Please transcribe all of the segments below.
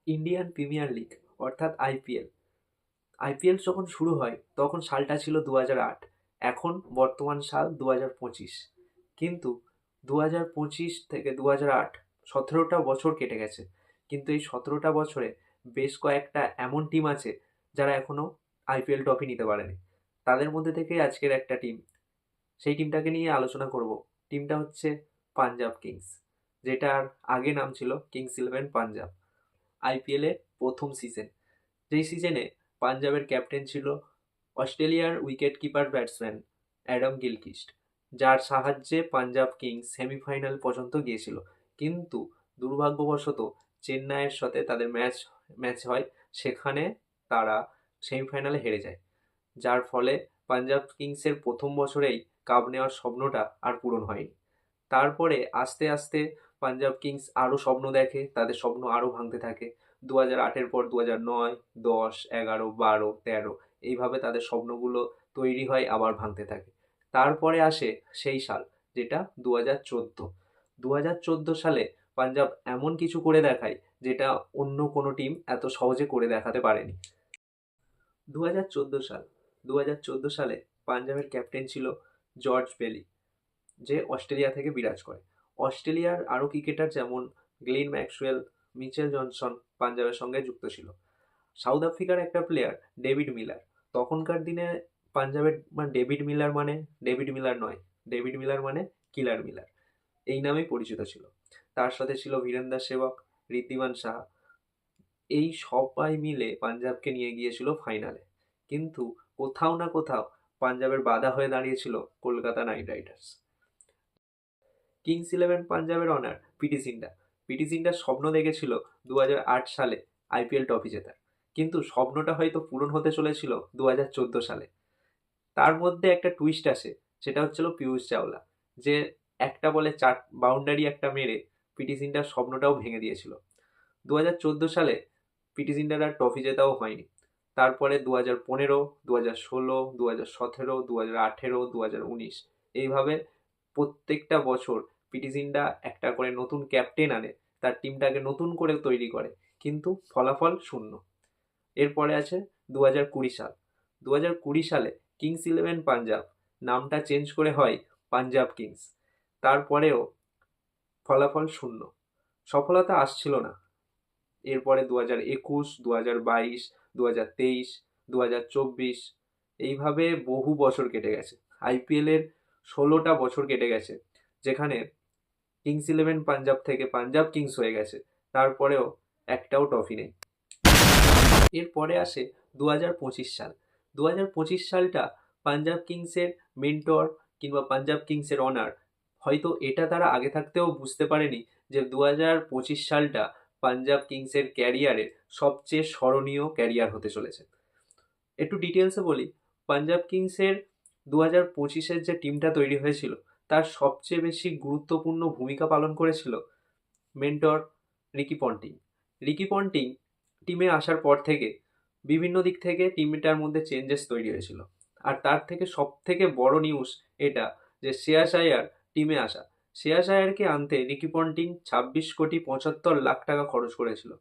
Indian premier league অর্থাৎ IPL. IPL যখন শুরু হয় তখন সালটা ছিল 2008। এখন বর্তমান সাল 2025। কিন্তু 2025 থেকে 2008 17টা বছর কেটে গেছে। কিন্তু এই 17টা বছরে বেশ কয়েকটা এমন টিম আছে যারা এখনো আইপিএল ট্রফি নিতে পারেনি। তাদের মধ্যে থেকে আজকের একটা টিম, সেই টিমটাকে নিয়ে আলোচনা করব। টিমটা হচ্ছে পাঞ্জাব কিংস, যেটার আগে নাম ছিল কিংস ইলেভেন পাঞ্জাব। আইপিএলের প্রথম সিজন, যেই সিজনে পাঞ্জাবের ক্যাপ্টেন ছিল অস্ট্রেলিয়ার wicket keeper batsman Adam Gilchrist, যার সাহায্যে পাঞ্জাব কিংস সেমিফাইনাল পর্যন্ত গিয়েছিল। কিন্তু দুর্ভাগ্যবশত চেন্নাইয়ের সাথে তাদের ম্যাচ হয়, সেখানে তারা সেমিফাইনালে হেরে যায়। যার ফলে পাঞ্জাব কিংসের প্রথম বছরেই কাপ নেওয়ার স্বপ্নটা আর পূরণ হয়নি। তারপরে আস্তে আস্তে পাঞ্জাব কিংস আরও স্বপ্ন দেখে, তাদের স্বপ্ন আরও ভাঙতে থাকে। 2008-এর পর 2009, 10, 11, 12, 13 এইভাবে তাদের স্বপ্নগুলো তৈরি হয়, আবার ভাঙতে থাকে। তারপরে আসে সেই সাল, যেটা 2014। 2014 সালে পাঞ্জাব এমন কিছু করে দেখায় যেটা অন্য কোনো টিম এত সহজে করে দেখাতে পারেনি। 2014 সাল, 2014 সালে পাঞ্জাবের ক্যাপ্টেন ছিল জর্জ বেলি, যে অস্ট্রেলিয়া থেকে বিরাজ করে। অস্ট্রেলিয়ার আরও ক্রিকেটার যেমন গ্লেন ম্যাক্সওয়েল, মিচেল জনসন পাঞ্জাবের সঙ্গে যুক্ত ছিল। সাউথ আফ্রিকার একটা প্লেয়ার ডেভিড মিলার, তখনকার দিনে পাঞ্জাবের ডেভিড মিলার নয়, ডেভিড মিলার মানে কিলার মিলার, এই নামেই পরিচিত ছিল। তার সাথে ছিল বীরেন্দ্র সেবক, ঋদ্ধিমান সাহা। এই সবাই মিলে পাঞ্জাবকে নিয়ে গিয়েছিল ফাইনালে। কিন্তু কোথাও না কোথাও পাঞ্জাবের বাধা হয়ে দাঁড়িয়েছিল Kolkata Knight Riders. Kings Eleven পাঞ্জাবের অনার পিটি সিন্ডা। পিটি সিন্ডা স্বপ্ন দেখেছিল 2008 সালে আইপিএল ট্রফি জেতার, কিন্তু স্বপ্নটা হয়তো পূরণ হতে চলেছিল 2014 সালে। তার মধ্যে একটা টুইস্ট আসে, সেটা হচ্ছিল পিয়ুষ চাওলা, যে একটা বলে 4 বাউন্ডারি একটা মেরে পিটি সিন্ডার স্বপ্নটাও ভেঙে দিয়েছিল। 2014 সালে পিটি সিন্ডার আর ট্রফি জেতাও হয়নি। তারপরে 2015, 2016, 2017, 2018, 2019 এইভাবে প্রত্যেকটা বছর পিটি জিন্ডা একটা করে নতুন ক্যাপ্টেন আনে, তার টিমটাকে নতুন করে তৈরি করে, কিন্তু ফলাফল শূন্য। এরপরে আছে 2020 সাল। 2020 সালে কিংস ইলেভেন পাঞ্জাব নামটা চেঞ্জ করে হয় পাঞ্জাব কিংস। তারপরেও ফলাফল শূন্য, সফলতা আসছিল না। এরপরে 2021, 2022, 2023, 2024 এইভাবে বহু বছর কেটে গেছে। আইপিএলের 16টা বছর কেটে গেছে, যেখানে কিংস ইলেভেন পাঞ্জাব থেকে পাঞ্জাব কিংস হয়ে গেছে, তারপরেও একটাও ট্রফি নেই। এরপরে আসে 2025 সাল। 2025 সালটা পাঞ্জাব কিংসের মেন্টর কিংবা পাঞ্জাব কিংসের অনার হয়তো এটা তারা আগে থাকতেও বুঝতে পারেনি যে 2025 সালটা পাঞ্জাব কিংসের ক্যারিয়ারের সবচেয়ে স্মরণীয় ক্যারিয়ার হতে চলেছে। একটু ডিটেলসে বলি, পাঞ্জাব কিংসের 2025-এর যে টিমটা তৈরি হয়েছিল, তার সবচেয়ে বেশি গুরুত্বপূর্ণ ভূমিকা পালন করেছিল mentor Ricky Ponting. Ricky Ponting টিমে আসার পর থেকে বিভিন্ন দিক থেকে টিমটার মধ্যে চেঞ্জেস তৈরি হয়েছিল। আর তার থেকে সব থেকে বড় নিউজ এটা যে শ্রেয়াস আয়ার টিমে আসা। শ্রেয়াস আয়ারকে আনতে রিকি পন্টিং 26,75,00,000 টাকা খরচ করেছিল,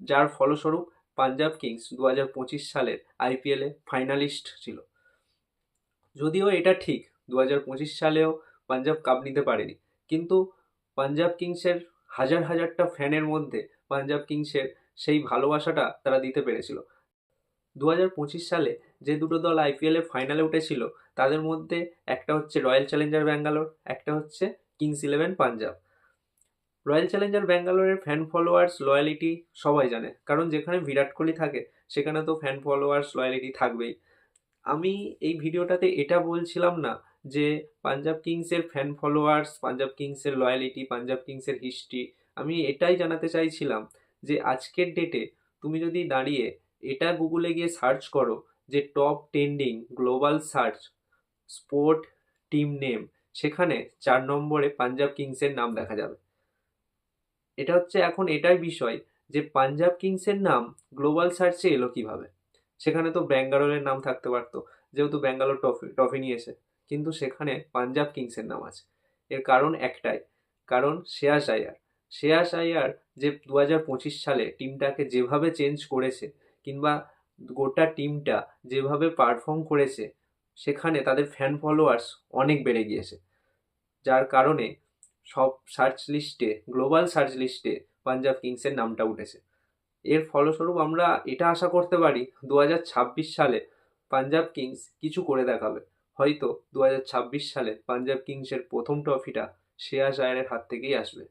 যার ফলস্বরূপ পাঞ্জাব কিংস 2025 সালের আইপিএলে ফাইনালিস্ট ছিল। যদিও এটা ঠিক 2025 সালেও পাঞ্জাব কাপ নিতে পারেনি, কিন্তু পাঞ্জাব কিংসের হাজার হাজারটা ফ্যানের মধ্যে পাঞ্জাব কিংসের সেই ভালোবাসাটা তারা দিতে পেরেছিল। 2025 সালে যে দুটো দল আইপিএলে ফাইনালে উঠেছিল, তাদের মধ্যে একটা হচ্ছে রয়্যাল চ্যালেঞ্জার ব্যাঙ্গালোর, একটা হচ্ছে Kings Eleven Punjab. Royal Challenger ব্যাঙ্গালোরের ফ্যান ফলোয়ার্স লয়ালিটি সবাই জানে, কারণ যেখানে বিরাট কোহলি থাকে সেখানে তো ফ্যান ফলোয়ার্স লয়ালিটি থাকবেই। আমি এই ভিডিওটাতে এটা বলছিলাম না যে পাঞ্জাব কিংসের ফ্যান ফলোয়ার্স, পাঞ্জাব কিংসের লয়ালিটি, পাঞ্জাব কিংসের হিস্ট্রি। আমি এটাই জানাতে চাইছিলাম যে আজকের ডেটে তুমি যদি দাঁড়িয়ে এটা গুগলে গিয়ে সার্চ করো যে top trending global search sport team name, সেখানে 4 নম্বরে পাঞ্জাব কিংসের নাম দেখা যাবে। এটা হচ্ছে এখন এটাই বিষয় যে পাঞ্জাব কিংসের নাম গ্লোবাল সার্চে এলো কিভাবে। সেখানে তো ব্যাঙ্গালোরের নাম থাকতে পারতো, যেহেতু ব্যাঙ্গালোর ট্রফি নিয়েছে, কিন্তু সেখানে পাঞ্জাব কিংসের নাম আছে। এর কারণ একটাই, কারণ শ্রেয়াস আয়ার। শ্রেয়াস আইয়ার যে 2025 সালে টিমটাকে যেভাবে চেঞ্জ করেছে, কিংবা গোটা টিমটা যেভাবে পারফর্ম করেছে, সেখানে তাদের ফ্যান ফলোয়ার্স অনেক বেড়ে গিয়েছে, যার কারণে সব সার্চ লিস্টে, গ্লোবাল সার্চ লিস্টে পাঞ্জাব কিংসের নামটা উঠেছে। এর ফলস্বরূপ আমরা এটা আশা করতে পারি 2026 সালে পাঞ্জাব কিংস কিছু করে দেখাবে। হয়তো 2026 সালে পাঞ্জাব কিংসের প্রথম ট্রফিটা শ্রেয়াস আয়ারের হাত থেকেই আসবে।